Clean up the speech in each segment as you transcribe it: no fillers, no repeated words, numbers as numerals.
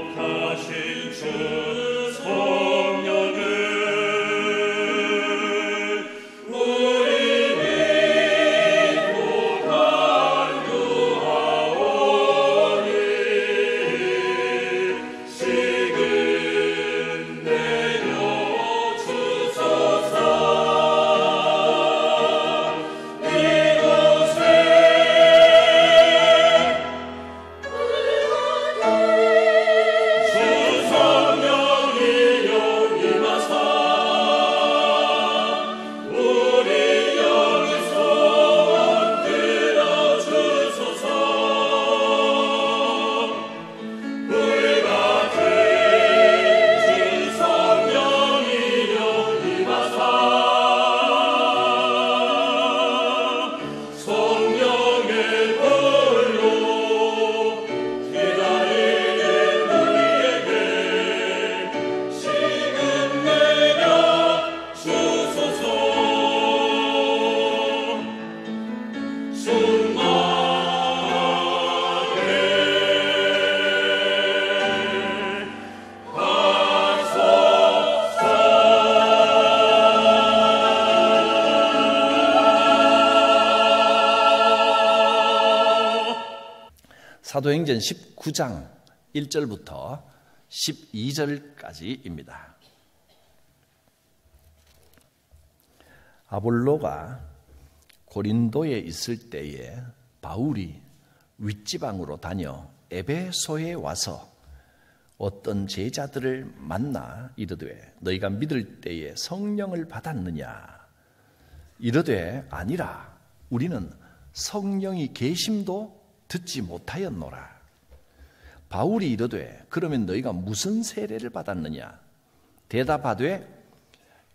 약속하신 주 성령을 우리 믿고 간구하오니 지금 내려 주소서. 사도행전 19장 1절부터 12절까지입니다. 아볼로가 고린도에 있을 때에 바울이 윗지방으로 다녀 에베소에 와서 어떤 제자들을 만나 이르되 너희가 믿을 때에 성령을 받았느냐? 이르되 아니라 우리는 성령이 계심도 듣지 못하였노라. 바울이 이르되 그러면 너희가 무슨 세례를 받았느냐? 대답하되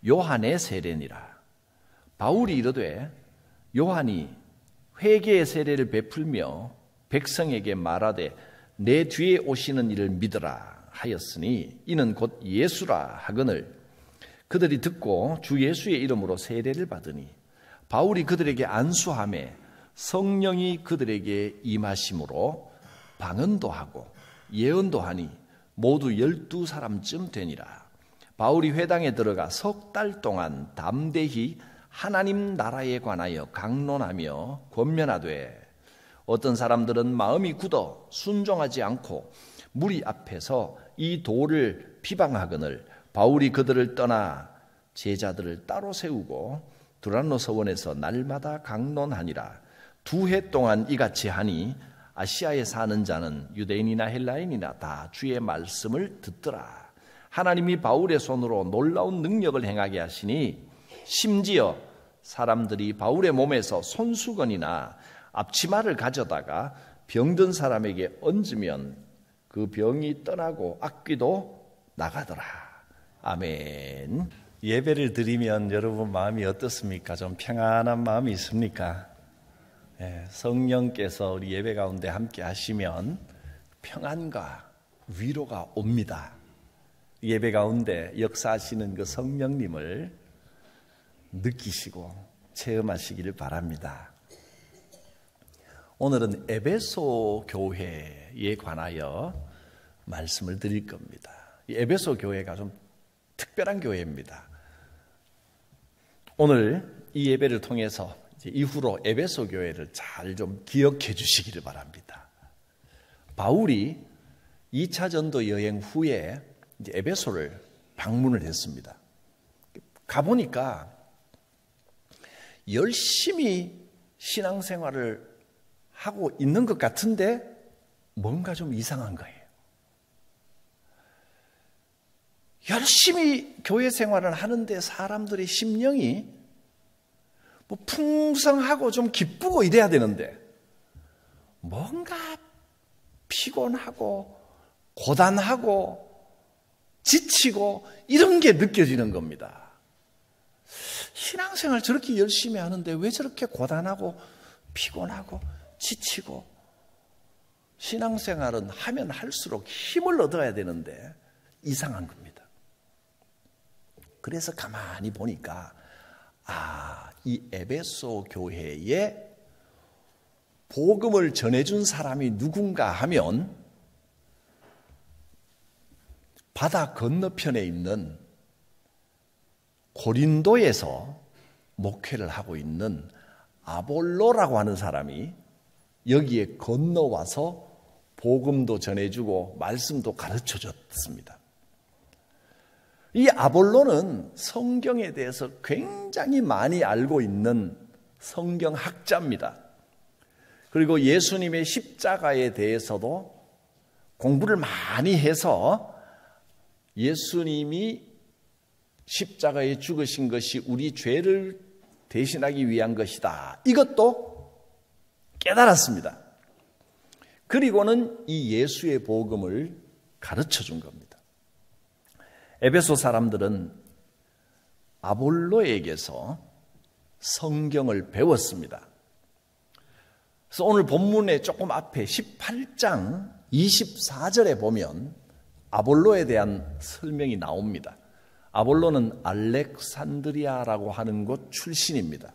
요한의 세례니라. 바울이 이르되 요한이 회개의 세례를 베풀며 백성에게 말하되 내 뒤에 오시는 이를 믿으라 하였으니 이는 곧 예수라 하거늘 그들이 듣고 주 예수의 이름으로 세례를 받으니 바울이 그들에게 안수하매 성령이 그들에게 임하심으로 방언도 하고 예언도 하니 모두 12사람쯤 되니라. 바울이 회당에 들어가 석 달 동안 담대히 하나님 나라에 관하여 강론하며 권면하되 어떤 사람들은 마음이 굳어 순종하지 않고 무리 앞에서 이 도를 비방하거늘 바울이 그들을 떠나 제자들을 따로 세우고 두란노 서원에서 날마다 강론하니라. 2해 동안 이같이 하니 아시아에 사는 자는 유대인이나 헬라인이나 다 주의 말씀을 듣더라. 하나님이 바울의 손으로 놀라운 능력을 행하게 하시니 심지어 사람들이 바울의 몸에서 손수건이나 앞치마를 가져다가 병든 사람에게 얹으면 그 병이 떠나고 악귀도 나가더라. 아멘. 예배를 드리면 여러분 마음이 어떻습니까? 좀 평안한 마음이 있습니까? 성령께서 우리 예배 가운데 함께 하시면 평안과 위로가 옵니다. 예배 가운데 역사하시는 그 성령님을 느끼시고 체험하시기를 바랍니다. 오늘은 에베소 교회에 관하여 말씀을 드릴 겁니다. 이 에베소 교회가 좀 특별한 교회입니다. 오늘 이 예배를 통해서 이후로 에베소 교회를 잘 좀 기억해 주시기를 바랍니다. 바울이 2차 전도 여행 후에 이제 에베소를 방문을 했습니다. 가보니까 열심히 신앙생활을 하고 있는 것 같은데 뭔가 좀 이상한 거예요. 열심히 교회 생활을 하는데 사람들의 심령이 뭐 풍성하고 좀 기쁘고 이래야 되는데 뭔가 피곤하고 고단하고 지치고 이런 게 느껴지는 겁니다. 신앙생활 저렇게 열심히 하는데 왜 저렇게 고단하고 피곤하고 지치고 신앙생활은 하면 할수록 힘을 얻어야 되는데 이상한 겁니다. 그래서 가만히 보니까 이 에베소 교회에 복음을 전해준 사람이 누군가 하면 바다 건너편에 있는 고린도에서 목회를 하고 있는 아볼로라고 하는 사람이 여기에 건너와서 복음도 전해주고 말씀도 가르쳐줬습니다. 이 아볼로는 성경에 대해서 굉장히 많이 알고 있는 성경학자입니다. 그리고 예수님의 십자가에 대해서도 공부를 많이 해서 예수님이 십자가에 죽으신 것이 우리 죄를 대신하기 위한 것이다, 이것도 깨달았습니다. 그리고는 이 예수의 복음을 가르쳐 준 겁니다. 에베소 사람들은 아볼로에게서 성경을 배웠습니다. 그래서 오늘 본문의 조금 앞에 18장 24절에 보면 아볼로에 대한 설명이 나옵니다. 아볼로는 알렉산드리아라고 하는 곳 출신입니다.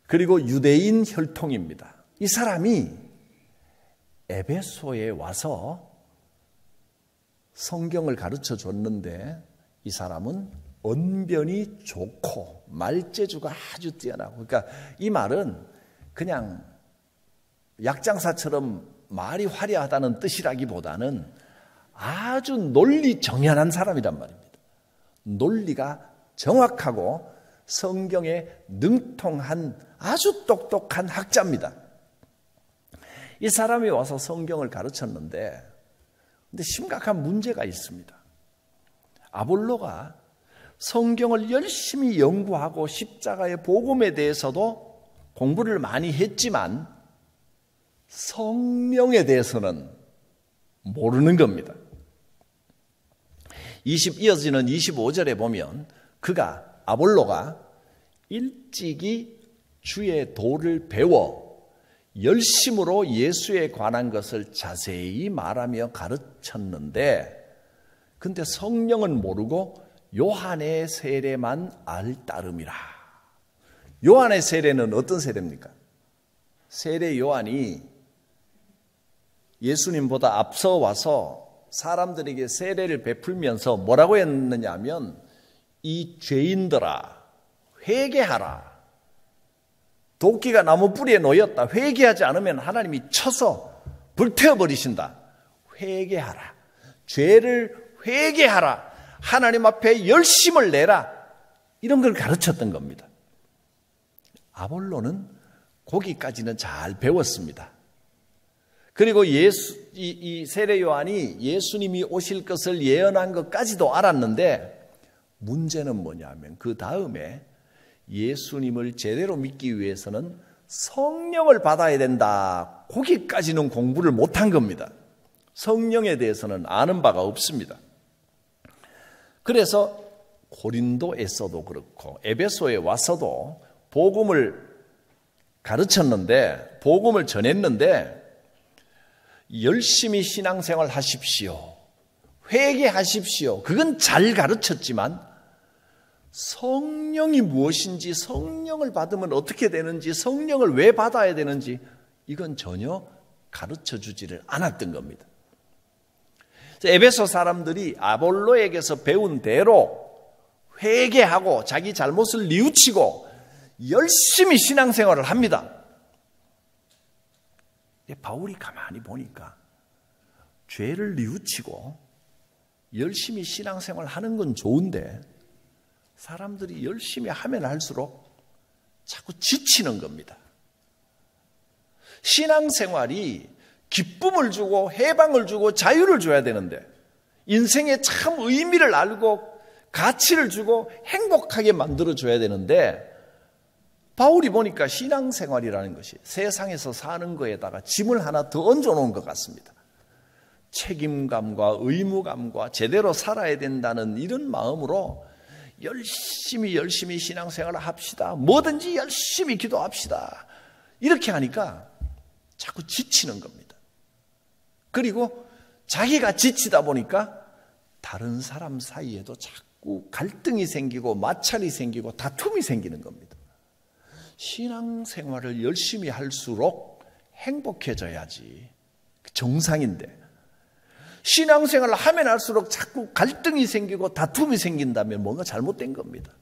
그리고 유대인 혈통입니다. 이 사람이 에베소에 와서 성경을 가르쳐 줬는데 이 사람은 언변이 좋고 말재주가 아주 뛰어나고, 그러니까 이 말은 그냥 약장사처럼 말이 화려하다는 뜻이라기보다는 아주 논리 정연한 사람이란 말입니다. 논리가 정확하고 성경에 능통한 아주 똑똑한 학자입니다. 이 사람이 와서 성경을 가르쳤는데, 근데 심각한 문제가 있습니다. 아볼로가 성경을 열심히 연구하고 십자가의 복음에 대해서도 공부를 많이 했지만 성령에 대해서는 모르는 겁니다. 이어지는 25절에 보면 아볼로가 일찍이 주의 도를 배워 열심으로 예수에 관한 것을 자세히 말하며 가르쳤는데, 근데 성령은 모르고 요한의 세례만 알 따름이라. 요한의 세례는 어떤 세례입니까? 세례 요한이 예수님보다 앞서 와서 사람들에게 세례를 베풀면서 뭐라고 했느냐 하면, 이 죄인들아 회개하라. 도끼가 나무 뿌리에 놓였다. 회개하지 않으면 하나님이 쳐서 불태워버리신다. 회개하라. 죄를 회개하라. 하나님 앞에 열심을 내라. 이런 걸 가르쳤던 겁니다. 아볼로는 거기까지는 잘 배웠습니다. 그리고 이 세례 요한이 예수님이 오실 것을 예언한 것까지도 알았는데, 문제는 뭐냐면 그 다음에 예수님을 제대로 믿기 위해서는 성령을 받아야 된다. 거기까지는 공부를 못한 겁니다. 성령에 대해서는 아는 바가 없습니다. 그래서 고린도에서도 그렇고 에베소에 와서도 복음을 가르쳤는데, 복음을 전했는데, 열심히 신앙생활 하십시오. 회개하십시오. 그건 잘 가르쳤지만 성령이 무엇인지, 성령을 받으면 어떻게 되는지, 성령을 왜 받아야 되는지, 이건 전혀 가르쳐 주지를 않았던 겁니다. 에베소 사람들이 아볼로에게서 배운 대로 회개하고 자기 잘못을 뉘우치고 열심히 신앙생활을 합니다. 바울이 가만히 보니까 죄를 뉘우치고 열심히 신앙생활 하는 건 좋은데 사람들이 열심히 하면 할수록 자꾸 지치는 겁니다. 신앙생활이 기쁨을 주고 해방을 주고 자유를 줘야 되는데, 인생에 참 의미를 알고 가치를 주고 행복하게 만들어줘야 되는데, 바울이 보니까 신앙생활이라는 것이 세상에서 사는 거에다가 짐을 하나 더 얹어놓은 것 같습니다. 책임감과 의무감과 제대로 살아야 된다는 이런 마음으로 열심히 신앙생활을 합시다. 뭐든지 열심히 기도합시다. 이렇게 하니까 자꾸 지치는 겁니다. 그리고 자기가 지치다 보니까 다른 사람 사이에도 자꾸 갈등이 생기고 마찰이 생기고 다툼이 생기는 겁니다. 신앙생활을 열심히 할수록 행복해져야지. 정상인데 신앙생활을 하면 할수록 자꾸 갈등이 생기고 다툼이 생긴다면 뭔가 잘못된 겁니다.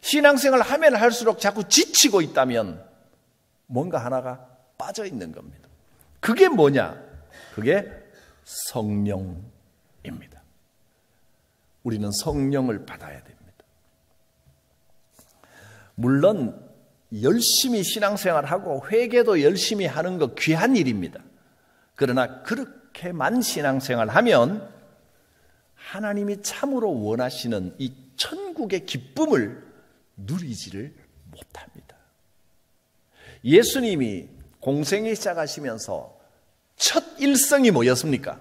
신앙생활을 하면 할수록 자꾸 지치고 있다면 뭔가 하나가 빠져 있는 겁니다. 그게 뭐냐? 그게 성령입니다. 우리는 성령을 받아야 됩니다. 물론 열심히 신앙생활하고 회개도 열심히 하는 거 귀한 일입니다. 그러나 그렇게만 신앙생활하면 하나님이 참으로 원하시는 이 천국의 기쁨을 누리지를 못합니다. 예수님이 공생애 시작하시면서 첫 일성이 뭐였습니까?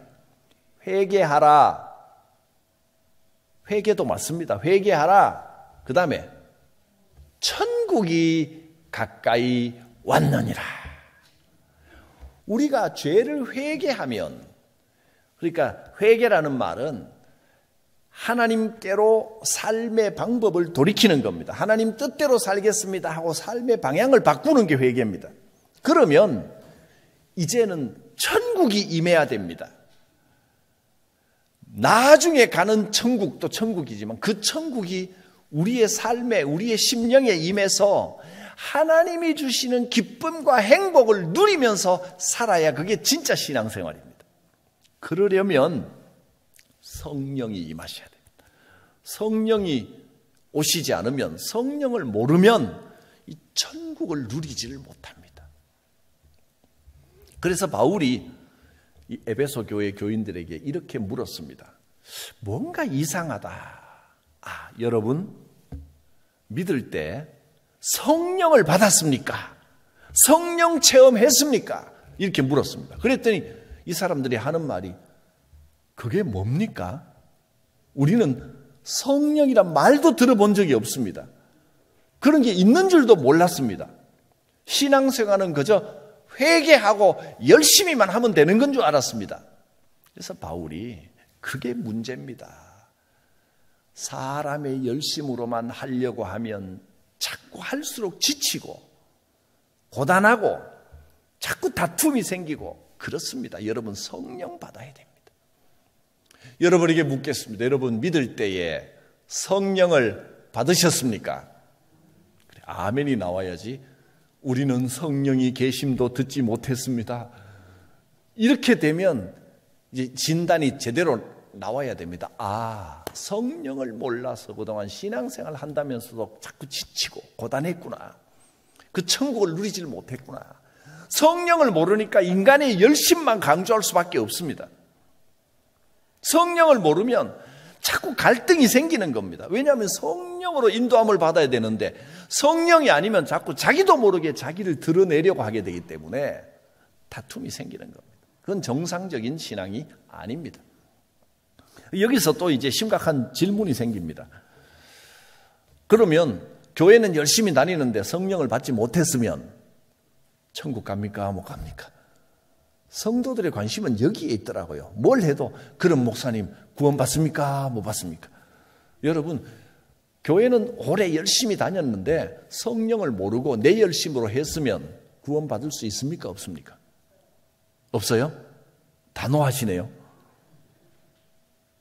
회개하라. 회개도 맞습니다. 회개하라. 그 다음에 천국이 가까이 왔느니라. 우리가 죄를 회개하면, 그러니까 회개라는 말은 하나님께로 삶의 방법을 돌이키는 겁니다. 하나님 뜻대로 살겠습니다 하고 삶의 방향을 바꾸는 게 회개입니다. 그러면 이제는 천국이 임해야 됩니다. 나중에 가는 천국도 천국이지만 그 천국이 우리의 삶에, 우리의 심령에 임해서 하나님이 주시는 기쁨과 행복을 누리면서 살아야 그게 진짜 신앙생활입니다. 그러려면 성령이 임하셔야 됩니다. 성령이 오시지 않으면, 성령을 모르면 이 천국을 누리지를 못합니다. 그래서 바울이 이 에베소 교회 교인들에게 이렇게 물었습니다. 뭔가 이상하다. 여러분 믿을 때 성령을 받았습니까? 성령 체험했습니까? 이렇게 물었습니다. 그랬더니 이 사람들이 하는 말이 그게 뭡니까? 우리는 성령이란 말도 들어본 적이 없습니다. 그런 게 있는 줄도 몰랐습니다. 신앙생활은 그저 회개하고 열심히만 하면 되는 건 줄 알았습니다. 그래서 바울이 그게 문제입니다. 사람의 열심으로만 하려고 하면 자꾸 할수록 지치고 고단하고 자꾸 다툼이 생기고 그렇습니다. 여러분 성령 받아야 됩니다. 여러분에게 묻겠습니다. 여러분 믿을 때에 성령을 받으셨습니까? 그래, 아멘이 나와야지. 우리는 성령이 계심도 듣지 못했습니다. 이렇게 되면 이제 진단이 제대로 나와야 됩니다. 성령을 몰라서 그동안 신앙생활 한다면서도 자꾸 지치고 고단했구나. 그 천국을 누리질 못했구나. 성령을 모르니까 인간의 열심만 강조할 수밖에 없습니다. 성령을 모르면 자꾸 갈등이 생기는 겁니다. 왜냐하면 성령으로 인도함을 받아야 되는데 성령이 아니면 자꾸 자기도 모르게 자기를 드러내려고 하게 되기 때문에 다툼이 생기는 겁니다. 그건 정상적인 신앙이 아닙니다. 여기서 또 이제 심각한 질문이 생깁니다. 그러면 교회는 열심히 다니는데 성령을 받지 못했으면 천국 갑니까? 못 갑니까? 성도들의 관심은 여기에 있더라고요. 뭘 해도 그런 목사님 구원받습니까? 못 받습니까? 여러분 교회는 오래 열심히 다녔는데 성령을 모르고 내 열심으로 했으면 구원받을 수 있습니까? 없습니까? 없어요? 단호하시네요.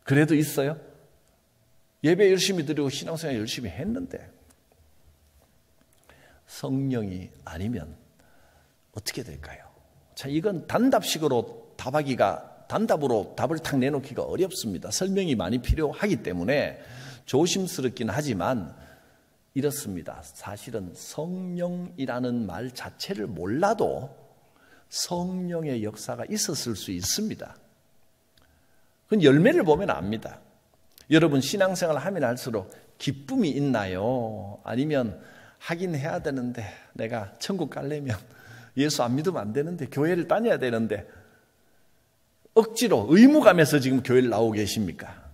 그래도 있어요? 예배 열심히 드리고 신앙생활 열심히 했는데 성령이 아니면 어떻게 될까요? 자, 이건 단답식으로 단답으로 답을 탁 내놓기가 어렵습니다. 설명이 많이 필요하기 때문에 조심스럽긴 하지만 이렇습니다. 사실은 성령이라는 말 자체를 몰라도 성령의 역사가 있었을 수 있습니다. 그건 열매를 보면 압니다. 여러분 신앙생활을 하면 할수록 기쁨이 있나요? 아니면 하긴 해야 되는데 내가 천국 가려면 예수 안 믿으면 안 되는데 교회를 다녀야 되는데 억지로 의무감에서 지금 교회를 나오고 계십니까?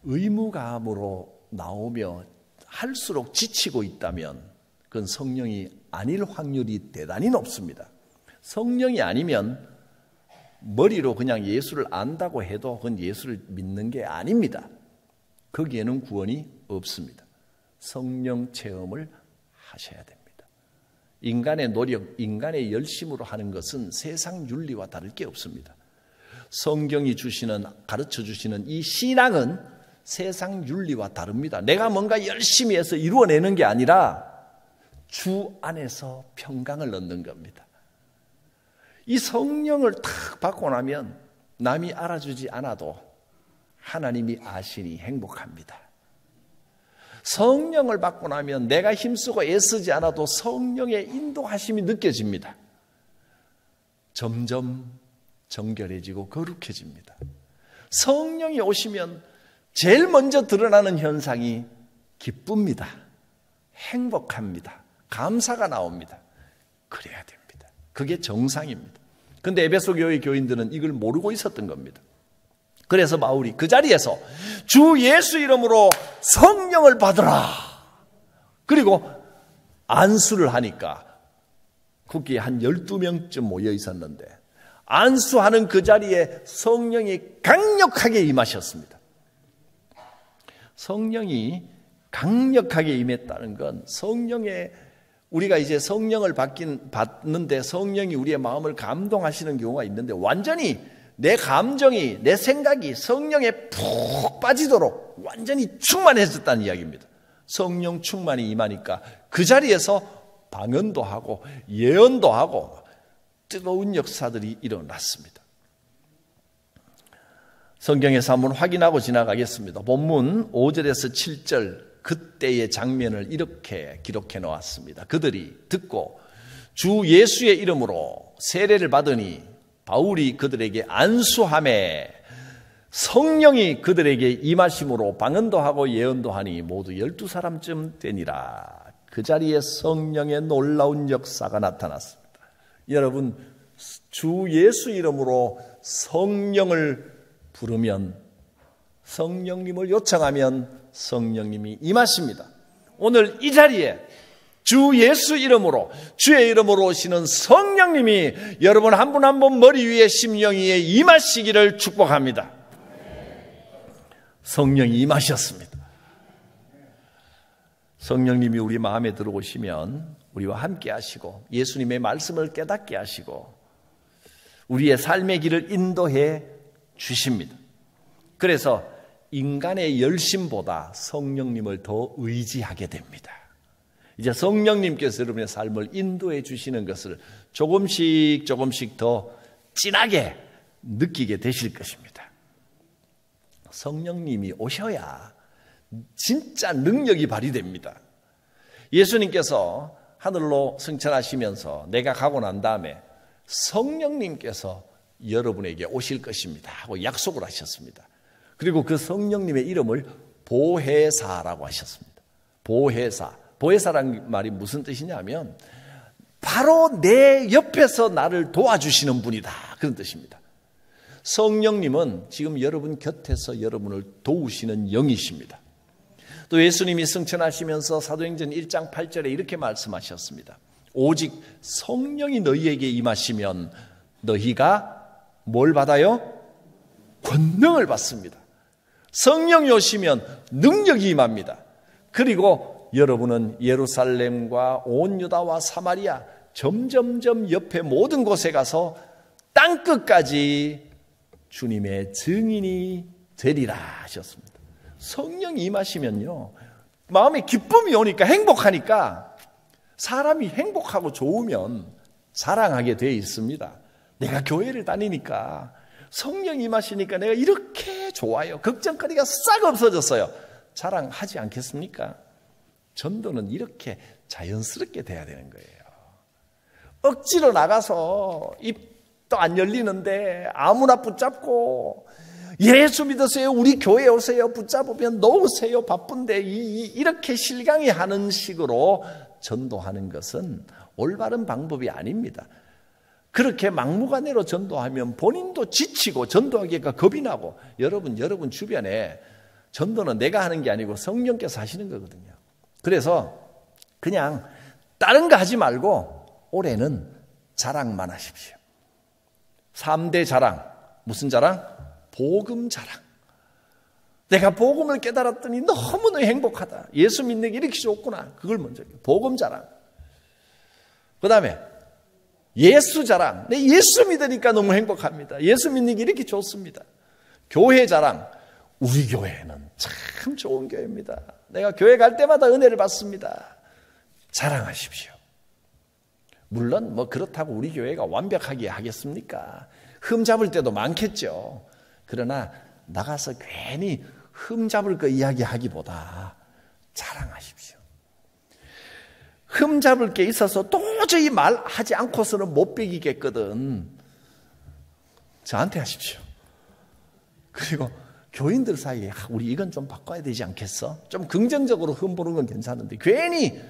의무감으로 나오며 할수록 지치고 있다면 그건 성령이 아닐 확률이 대단히 높습니다. 성령이 아니면 머리로 그냥 예수를 안다고 해도 그건 예수를 믿는 게 아닙니다. 거기에는 구원이 없습니다. 성령 체험을 하셔야 됩니다. 인간의 노력, 인간의 열심으로 하는 것은 세상 윤리와 다를 게 없습니다. 성경이 가르쳐 주시는 이 신앙은 세상 윤리와 다릅니다. 내가 뭔가 열심히 해서 이루어내는 게 아니라 주 안에서 평강을 얻는 겁니다. 이 성령을 탁 받고 나면 남이 알아주지 않아도 하나님이 아시니 행복합니다. 성령을 받고 나면 내가 힘쓰고 애쓰지 않아도 성령의 인도하심이 느껴집니다. 점점 정결해지고 거룩해집니다. 성령이 오시면 제일 먼저 드러나는 현상이 기쁩니다. 행복합니다. 감사가 나옵니다. 그래야 됩니다. 그게 정상입니다. 그런데 에베소 교회 교인들은 이걸 모르고 있었던 겁니다. 그래서 바울이 그 자리에서 주 예수 이름으로 성령을 받으라. 그리고 안수를 하니까 거기에 한 12명쯤 모여 있었는데 안수하는 그 자리에 성령이 강력하게 임하셨습니다. 성령이 강력하게 임했다는 건 우리가 이제 성령을 받는데 성령이 우리의 마음을 감동하시는 경우가 있는데 완전히 내 감정이, 내 생각이 성령에 푹 빠지도록 완전히 충만해졌다는 이야기입니다. 성령 충만이 임하니까 그 자리에서 방언도 하고 예언도 하고 뜨거운 역사들이 일어났습니다. 성경에서 한번 확인하고 지나가겠습니다. 본문 5절에서 7절 그때의 장면을 이렇게 기록해 놓았습니다. 그들이 듣고 주 예수의 이름으로 세례를 받으니 바울이 그들에게 안수하매 성령이 그들에게 임하심으로 방언도 하고 예언도 하니 모두 12사람쯤 되니라. 그 자리에 성령의 놀라운 역사가 나타났습니다. 여러분, 주 예수 이름으로 성령을 부르면, 성령님을 요청하면 성령님이 임하십니다. 오늘 이 자리에 주 예수 이름으로, 주의 이름으로 오시는 성령님이 여러분 한 분 한 분 머리 위에 심령 위에 임하시기를 축복합니다. 성령이 임하셨습니다. 성령님이 우리 마음에 들어오시면 우리와 함께 하시고 예수님의 말씀을 깨닫게 하시고 우리의 삶의 길을 인도해 주십니다. 그래서 인간의 열심보다 성령님을 더 의지하게 됩니다. 이제 성령님께서 여러분의 삶을 인도해 주시는 것을 조금씩 더 진하게 느끼게 되실 것입니다. 성령님이 오셔야 진짜 능력이 발휘됩니다. 예수님께서 하늘로 승천하시면서 내가 가고 난 다음에 성령님께서 여러분에게 오실 것입니다 하고 약속을 하셨습니다. 그리고 그 성령님의 이름을 보혜사라고 하셨습니다. 보혜사라는 말이 무슨 뜻이냐면 바로 내 옆에서 나를 도와주시는 분이다, 그런 뜻입니다. 성령님은 지금 여러분 곁에서 여러분을 도우시는 영이십니다. 또 예수님이 승천하시면서 사도행전 1장 8절에 이렇게 말씀하셨습니다. 오직 성령이 너희에게 임하시면 너희가 뭘 받아요? 권능을 받습니다. 성령이 오시면 능력이 임합니다. 그리고 여러분은 예루살렘과 온 유다와 사마리아 점점점 옆에 모든 곳에 가서 땅끝까지 주님의 증인이 되리라 하셨습니다. 성령이 임하시면요, 마음에 기쁨이 오니까, 행복하니까, 사람이 행복하고 좋으면 자랑하게 되어 있습니다. 내가 교회를 다니니까 성령이 임하시니까 내가 이렇게 좋아요. 걱정거리가 싹 없어졌어요. 자랑하지 않겠습니까? 전도는 이렇게 자연스럽게 돼야 되는 거예요. 억지로 나가서 입도 안 열리는데 아무나 붙잡고 예수 믿으세요, 우리 교회 오세요, 붙잡으면 놓으세요, 바쁜데 이렇게 실강이 하는 식으로 전도하는 것은 올바른 방법이 아닙니다. 그렇게 막무가내로 전도하면 본인도 지치고 전도하기가 겁이 나고, 여러분 주변에 전도는 내가 하는 게 아니고 성령께서 하시는 거거든요. 그래서 그냥 다른 거 하지 말고 올해는 자랑만 하십시오. 3대 자랑. 무슨 자랑? 복음 자랑. 내가 복음을 깨달았더니 너무너무 행복하다. 예수 믿는 게 이렇게 좋구나. 그걸 먼저. 복음 자랑. 그 다음에 예수 자랑. 내 예수 믿으니까 너무 행복합니다. 예수 믿는 게 이렇게 좋습니다. 교회 자랑. 우리 교회는 참 좋은 교회입니다. 내가 교회 갈 때마다 은혜를 받습니다. 자랑하십시오. 물론 뭐 그렇다고 우리 교회가 완벽하게 하겠습니까? 흠 잡을 때도 많겠죠. 그러나 나가서 괜히 흠 잡을 거 이야기하기보다 자랑하십시오. 흠 잡을 게 있어서 도저히 말하지 않고서는 못 배기겠거든. 저한테 하십시오. 그리고 교인들 사이에 우리 이건 좀 바꿔야 되지 않겠어? 좀 긍정적으로 흠보는 건 괜찮은데 괜히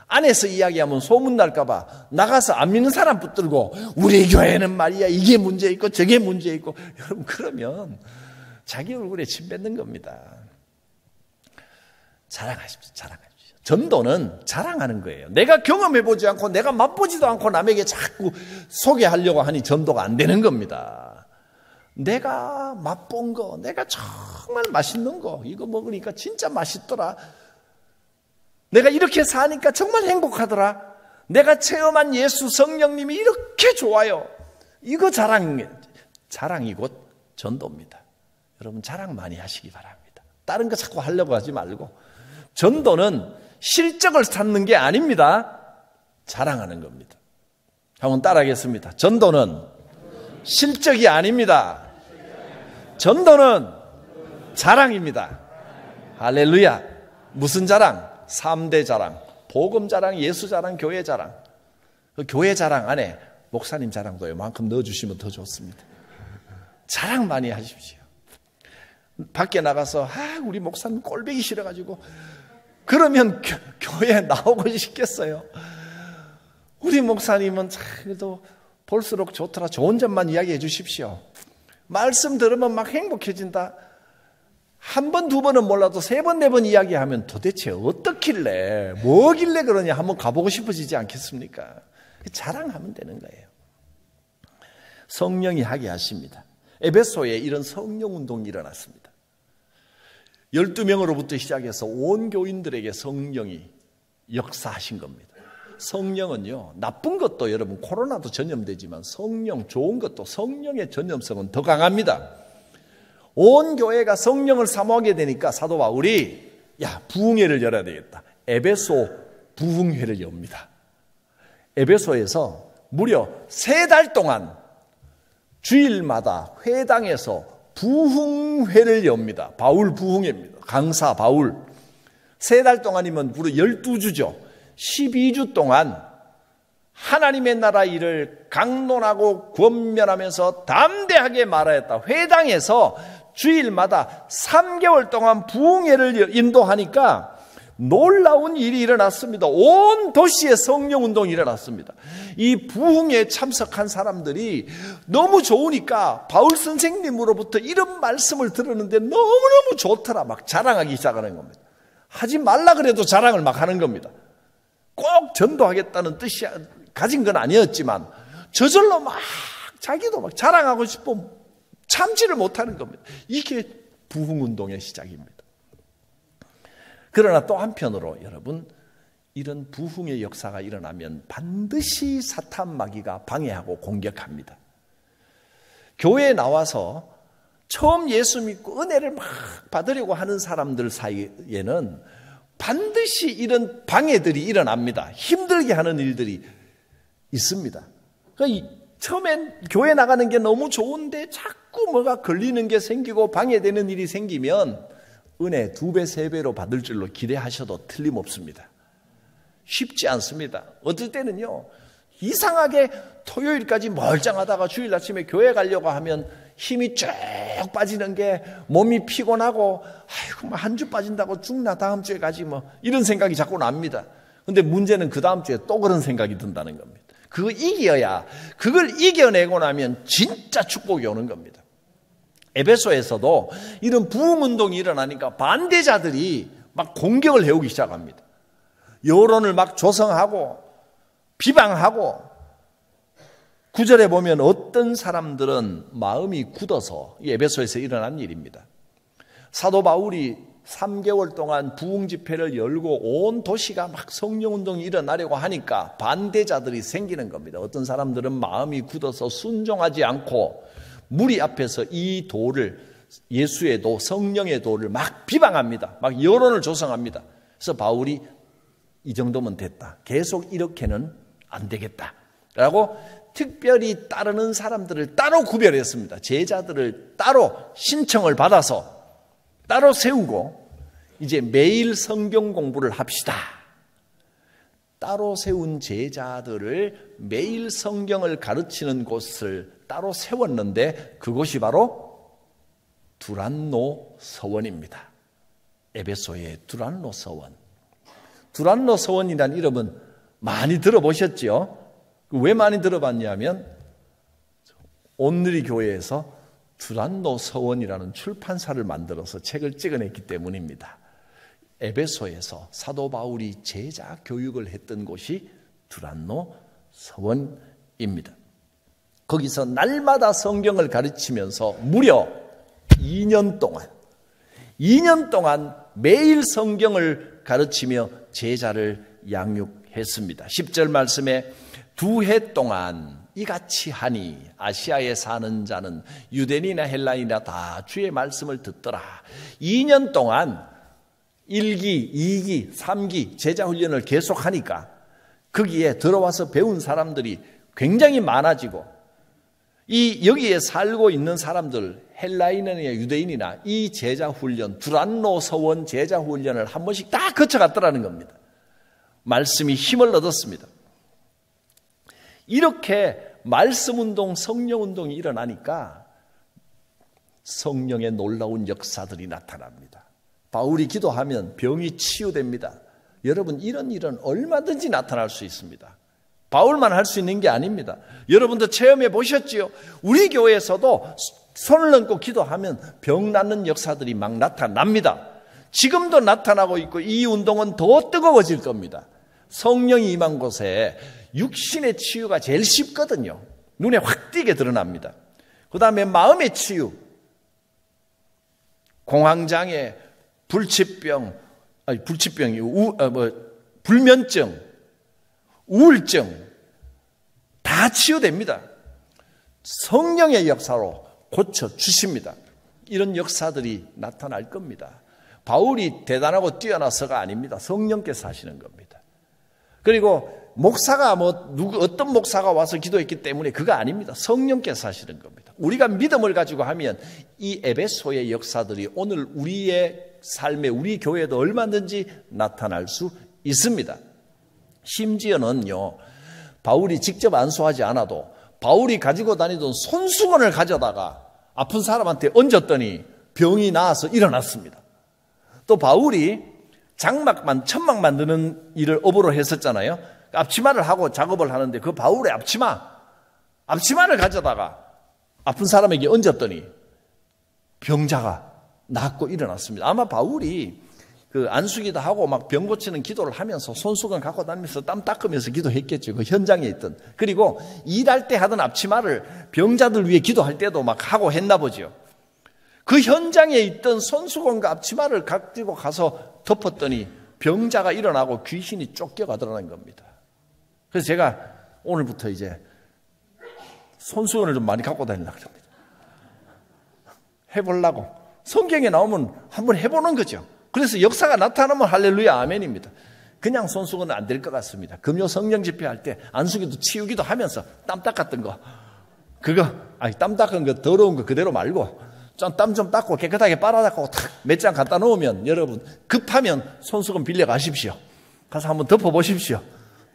안에서 이야기하면 소문날까 봐 나가서 안 믿는 사람 붙들고 우리 교회는 말이야 이게 문제 있고 저게 문제 있고. 여러분 그러면 자기 얼굴에 침 뱉는 겁니다. 자랑하십시오. 자랑하십시오. 전도는 자랑하는 거예요. 내가 경험해보지 않고 내가 맛보지도 않고 남에게 자꾸 소개하려고 하니 전도가 안 되는 겁니다. 내가 맛본 거, 내가 정말 맛있는 거, 이거 먹으니까 진짜 맛있더라. 내가 이렇게 사니까 정말 행복하더라. 내가 체험한 예수 성령님이 이렇게 좋아요. 이거 자랑이 곧 전도입니다. 여러분 자랑 많이 하시기 바랍니다. 다른 거 자꾸 하려고 하지 말고. 전도는 실적을 찾는 게 아닙니다. 자랑하는 겁니다. 한번 따라하겠습니다. 전도는 실적이 아닙니다. 전도는 자랑입니다. 할렐루야. 무슨 자랑? 3대 자랑. 복음 자랑, 예수 자랑, 교회 자랑. 그 교회 자랑 안에 목사님 자랑도 이만큼 넣어주시면 더 좋습니다. 자랑 많이 하십시오. 밖에 나가서 우리 목사님 꼴보기 싫어가지고 그러면 교회에 나오고 싶겠어요. 우리 목사님은 그래도 볼수록 좋더라. 좋은 점만 이야기해 주십시오. 말씀 들으면 막 행복해진다. 한 번, 두 번은 몰라도 세 번, 네 번 이야기하면 도대체 어떻길래, 뭐길래 그러냐 한번 가보고 싶어지지 않겠습니까? 자랑하면 되는 거예요. 성령이 하게 하십니다. 에베소에 이런 성령운동이 일어났습니다. 12명으로부터 시작해서 온 교인들에게 성령이 역사하신 겁니다. 성령은요, 나쁜 것도 여러분 코로나도 전염되지만 성령, 좋은 것도 성령의 전염성은 더 강합니다. 온 교회가 성령을 사모하게 되니까 사도 바울이 부흥회를 열어야 되겠다. 에베소 부흥회를 엽니다. 에베소에서 무려 3달 동안 주일마다 회당에서 부흥회를 엽니다. 바울 부흥회입니다. 강사 바울. 3달 동안이면 무려 12주죠. 12주 동안 하나님의 나라 일을 강론하고 권면하면서 담대하게 말하였다. 회당에서 주일마다 3개월 동안 부흥회를 인도하니까 놀라운 일이 일어났습니다. 온 도시에 성령운동이 일어났습니다. 이 부흥회에 참석한 사람들이 너무 좋으니까 바울 선생님으로부터 이런 말씀을 들었는데 너무너무 좋더라. 막 자랑하기 시작하는 겁니다. 하지 말라 그래도 자랑을 막 하는 겁니다. 꼭 전도하겠다는 뜻이 가진 건 아니었지만 저절로 막 자기도 막 자랑하고 싶어 참지를 못하는 겁니다. 이게 부흥운동의 시작입니다. 그러나 또 한편으로 여러분, 이런 부흥의 역사가 일어나면 반드시 사탄 마귀가 방해하고 공격합니다. 교회에 나와서 처음 예수 믿고 은혜를 막 받으려고 하는 사람들 사이에는 반드시 이런 방해들이 일어납니다. 힘들게 하는 일들이 있습니다. 그러니까 처음엔 교회 나가는 게 너무 좋은데 자꾸 뭐가 걸리는 게 생기고 방해되는 일이 생기면 은혜 2배, 3배로 받을 줄로 기대하셔도 틀림없습니다. 쉽지 않습니다. 어떨 때는요, 이상하게 토요일까지 멀쩡하다가 주일 아침에 교회 가려고 하면 힘이 쭉 빠지는 게 몸이 피곤하고 아이고 한 주 빠진다고 죽나 다음 주에 가지 뭐 이런 생각이 자꾸 납니다. 근데 문제는 그 다음 주에 또 그런 생각이 든다는 겁니다. 그걸 이겨내고 나면 진짜 축복이 오는 겁니다. 에베소에서도 이런 부흥운동이 일어나니까 반대자들이 막 공격을 해오기 시작합니다. 여론을 막 조성하고 비방하고 9절에 보면 어떤 사람들은 마음이 굳어서 에베소에서 일어난 일입니다. 사도 바울이 3개월 동안 부흥 집회를 열고 온 도시가 막 성령운동이 일어나려고 하니까 반대자들이 생기는 겁니다. 어떤 사람들은 마음이 굳어서 순종하지 않고 무리 앞에서 이 도를, 예수의 도, 성령의 도를 막 비방합니다. 막 여론을 조성합니다. 그래서 바울이 이 정도면 됐다, 계속 이렇게는 안 되겠다 라고 특별히 따르는 사람들을 따로 구별했습니다. 제자들을 따로 신청을 받아서 따로 세우고 이제 매일 성경 공부를 합시다. 따로 세운 제자들을 매일 성경을 가르치는 곳을 따로 세웠는데 그곳이 바로 두란노 서원입니다. 에베소의 두란노 서원. 두란노 서원이라는 이름은 많이 들어보셨죠? 왜 많이 들어봤냐면 온누리 교회에서 두란노 서원이라는 출판사를 만들어서 책을 찍어냈기 때문입니다. 에베소에서 사도 바울이 제자 교육을 했던 곳이 두란노 서원입니다. 거기서 날마다 성경을 가르치면서 무려 2년 동안 매일 성경을 가르치며 제자를 양육했습니다. 10절 말씀에 2해 동안 이같이 하니 아시아에 사는 자는 유대인이나 헬라인이나 다 주의 말씀을 듣더라. 2년 동안 1기, 2기, 3기 제자훈련을 계속하니까 거기에 들어와서 배운 사람들이 굉장히 많아지고 여기에 살고 있는 사람들, 헬라인이나 유대인이나 이 제자훈련, 두란노 서원 제자훈련을 한 번씩 다 거쳐갔더라는 겁니다. 말씀이 힘을 얻었습니다. 이렇게 말씀운동, 성령운동이 일어나니까 성령의 놀라운 역사들이 나타납니다. 바울이 기도하면 병이 치유됩니다. 여러분, 이런 일은 얼마든지 나타날 수 있습니다. 바울만 할 수 있는 게 아닙니다. 여러분도 체험해 보셨지요? 우리 교회에서도 손을 얹고 기도하면 병 낫는 역사들이 막 나타납니다. 지금도 나타나고 있고 이 운동은 더 뜨거워질 겁니다. 성령이 임한 곳에 육신의 치유가 제일 쉽거든요. 눈에 확 띄게 드러납니다. 그 다음에 마음의 치유, 공황장애, 불면증, 우울증 다 치유됩니다. 성령의 역사로 고쳐주십니다. 이런 역사들이 나타날 겁니다. 바울이 대단하고 뛰어나서가 아닙니다. 성령께서 하시는 겁니다. 그리고 목사가 어떤 목사가 와서 기도했기 때문에 그거 아닙니다. 성령께서 하시는 겁니다. 우리가 믿음을 가지고 하면 이 에베소의 역사들이 오늘 우리의 삶에, 우리 교회에도 얼마든지 나타날 수 있습니다. 심지어는요, 바울이 직접 안수하지 않아도 바울이 가지고 다니던 손수건을 가져다가 아픈 사람한테 얹었더니 병이 나아서 일어났습니다. 또 바울이 천막 만드는 일을 업으로 했었잖아요. 앞치마를 하고 작업을 하는데 그 바울의 앞치마를 가져다가 아픈 사람에게 얹었더니 병자가 낫고 일어났습니다. 아마 바울이 그 안수기도 하고 막 병 고치는 기도를 하면서 손수건 갖고 다니면서 땀 닦으면서 기도했겠죠. 그 현장에 있던. 그리고 일할 때 하던 앞치마를 병자들 위해 기도할 때도 막 하고 했나 보죠. 그 현장에 있던 손수건과 앞치마를 가지고 가서 덮었더니 병자가 일어나고 귀신이 쫓겨가더라는 겁니다. 그래서 제가 오늘부터 이제 손수건을 좀 많이 갖고 다니려고 합니다. 해보려고. 성경에 나오면 한번 해보는 거죠. 그래서 역사가 나타나면 할렐루야 아멘입니다. 그냥 손수건은 안 될 것 같습니다. 금요 성령 집회할 때 안수기도 치우기도 하면서 땀 닦았던 거, 땀 닦은 거 더러운 거 그대로 말고 땀 좀 닦고 깨끗하게 빨아닦고 몇 장 갖다 놓으면 여러분 급하면 손수건 빌려 가십시오. 가서 한번 덮어보십시오.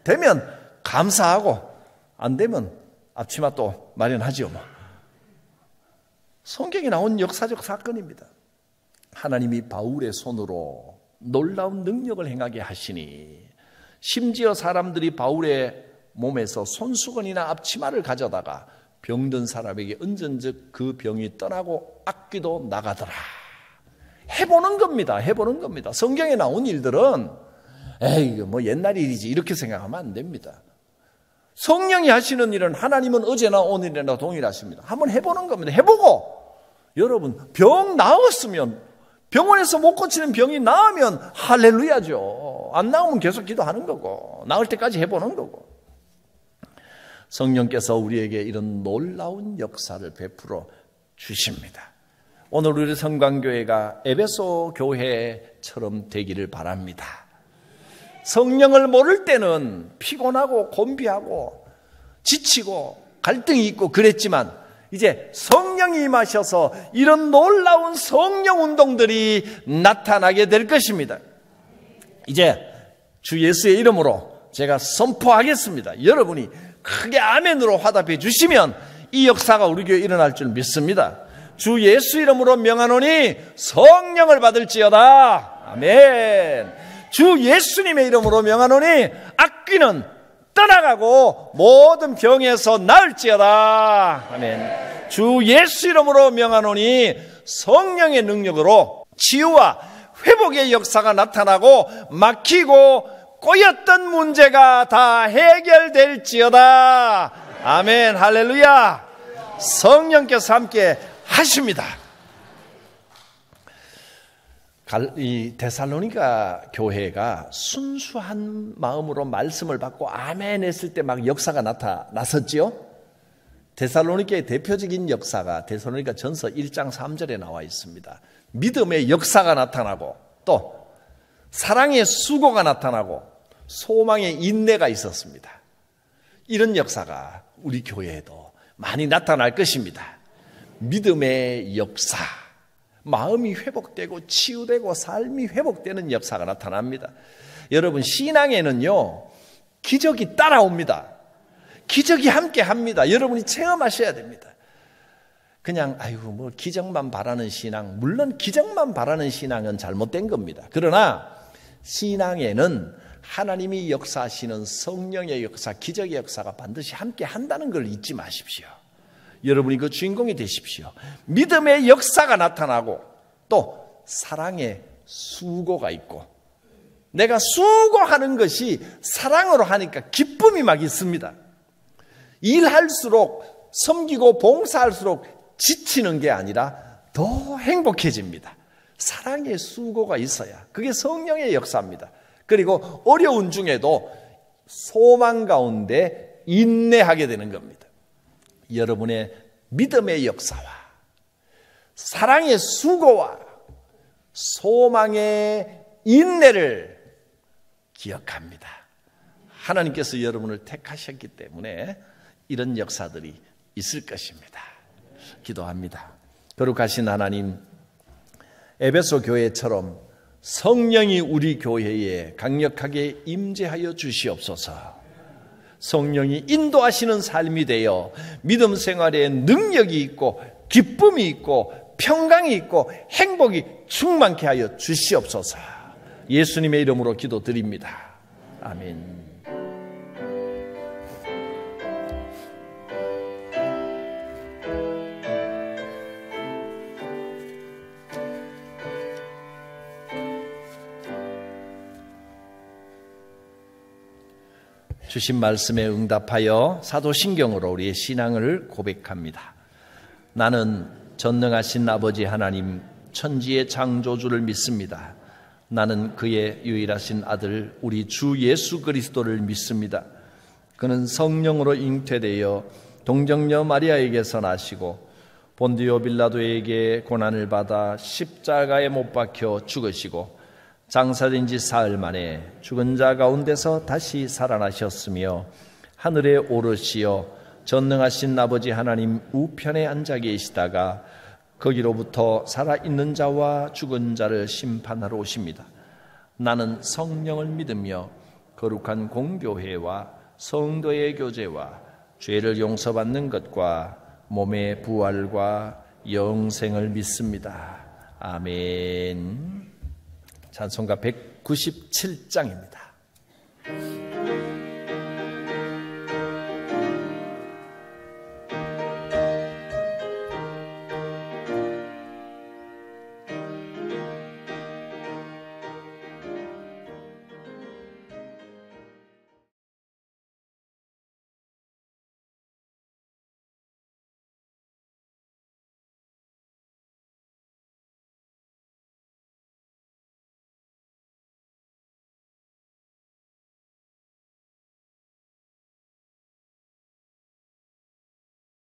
되면 감사하고 안 되면 앞치마 또 마련하지요. 성경에 나온 역사적 사건입니다. 하나님이 바울의 손으로 놀라운 능력을 행하게 하시니 심지어 사람들이 바울의 몸에서 손수건이나 앞치마를 가져다가 병든 사람에게 얹은즉 그 병이 떠나고 악귀도 나가더라. 해보는 겁니다. 성경에 나온 일들은 옛날 일이지 이렇게 생각하면 안 됩니다. 성령이 하시는 일은 하나님은 어제나 오늘이나 동일하십니다. 한번 해보는 겁니다. 해보고 여러분 병 나았으면 병원에서 못 고치는 병이 나으면 할렐루야죠. 안 나오면 계속 기도하는 거고, 나을 때까지 해보는 거고. 성령께서 우리에게 이런 놀라운 역사를 베풀어 주십니다. 오늘 우리 성광교회가 에베소 교회처럼 되기를 바랍니다. 성령을 모를 때는 피곤하고 곤비하고 지치고 갈등이 있고 그랬지만 이제 성령이 임하셔서 이런 놀라운 성령 운동들이 나타나게 될 것입니다. 이제 주 예수의 이름으로 제가 선포하겠습니다. 여러분이 크게 아멘으로 화답해 주시면 이 역사가 우리 교회에 일어날 줄 믿습니다. 주 예수 이름으로 명하노니 성령을 받을지어다. 아멘. 주 예수님의 이름으로 명하노니 악귀는 떠나가고 모든 병에서 나을지어다. 아멘. 주 예수 이름으로 명하노니 성령의 능력으로 치유와 회복의 역사가 나타나고 막히고 꼬였던 문제가 다 해결될지어다. 아멘. 할렐루야. 성령께서 함께 하십니다. 이 데살로니가 교회가 순수한 마음으로 말씀을 받고 아멘 했을 때 막 역사가 나섰지요. 데살로니가의 대표적인 역사가 데살로니가 전서 1장 3절에 나와 있습니다. 믿음의 역사가 나타나고 또 사랑의 수고가 나타나고 소망의 인내가 있었습니다. 이런 역사가 우리 교회에도 많이 나타날 것입니다. 믿음의 역사, 마음이 회복되고 치유되고 삶이 회복되는 역사가 나타납니다. 여러분, 신앙에는요 기적이 따라옵니다. 기적이 함께 합니다. 여러분이 체험하셔야 됩니다. 그냥 아이고 뭐 기적만 바라는 신앙, 물론 기적만 바라는 신앙은 잘못된 겁니다. 그러나 신앙에는 하나님이 역사하시는 성령의 역사, 기적의 역사가 반드시 함께 한다는 걸 잊지 마십시오. 여러분이 그 주인공이 되십시오. 믿음의 역사가 나타나고 또 사랑의 수고가 있고, 내가 수고하는 것이 사랑으로 하니까 기쁨이 막 있습니다. 일할수록, 섬기고 봉사할수록 지치는 게 아니라 더 행복해집니다. 사랑의 수고가 있어야 그게 성령의 역사입니다. 그리고 어려운 중에도 소망 가운데 인내하게 되는 겁니다. 여러분의 믿음의 역사와 사랑의 수고와 소망의 인내를 기억합니다. 하나님께서 여러분을 택하셨기 때문에 이런 역사들이 있을 것입니다. 기도합니다. 거룩하신 하나님, 에베소 교회처럼 성령이 우리 교회에 강력하게 임재하여 주시옵소서. 성령이 인도하시는 삶이 되어 믿음 생활에 능력이 있고 기쁨이 있고 평강이 있고 행복이 충만케 하여 주시옵소서. 예수님의 이름으로 기도드립니다. 아멘. 주신 말씀에 응답하여 사도신경으로 우리의 신앙을 고백합니다. 나는 전능하신 아버지 하나님 천지의 창조주를 믿습니다. 나는 그의 유일하신 아들 우리 주 예수 그리스도를 믿습니다. 그는 성령으로 잉태되어 동정녀 마리아에게서 나시고 본디오 빌라도에게 고난을 받아 십자가에 못 박혀 죽으시고 장사된 지 사흘 만에 죽은 자 가운데서 다시 살아나셨으며 하늘에 오르시어 전능하신 아버지 하나님 우편에 앉아 계시다가 거기로부터 살아있는 자와 죽은 자를 심판하러 오십니다. 나는 성령을 믿으며 거룩한 공교회와 성도의 교제와 죄를 용서받는 것과 몸의 부활과 영생을 믿습니다. 아멘. 찬송가 197장입니다.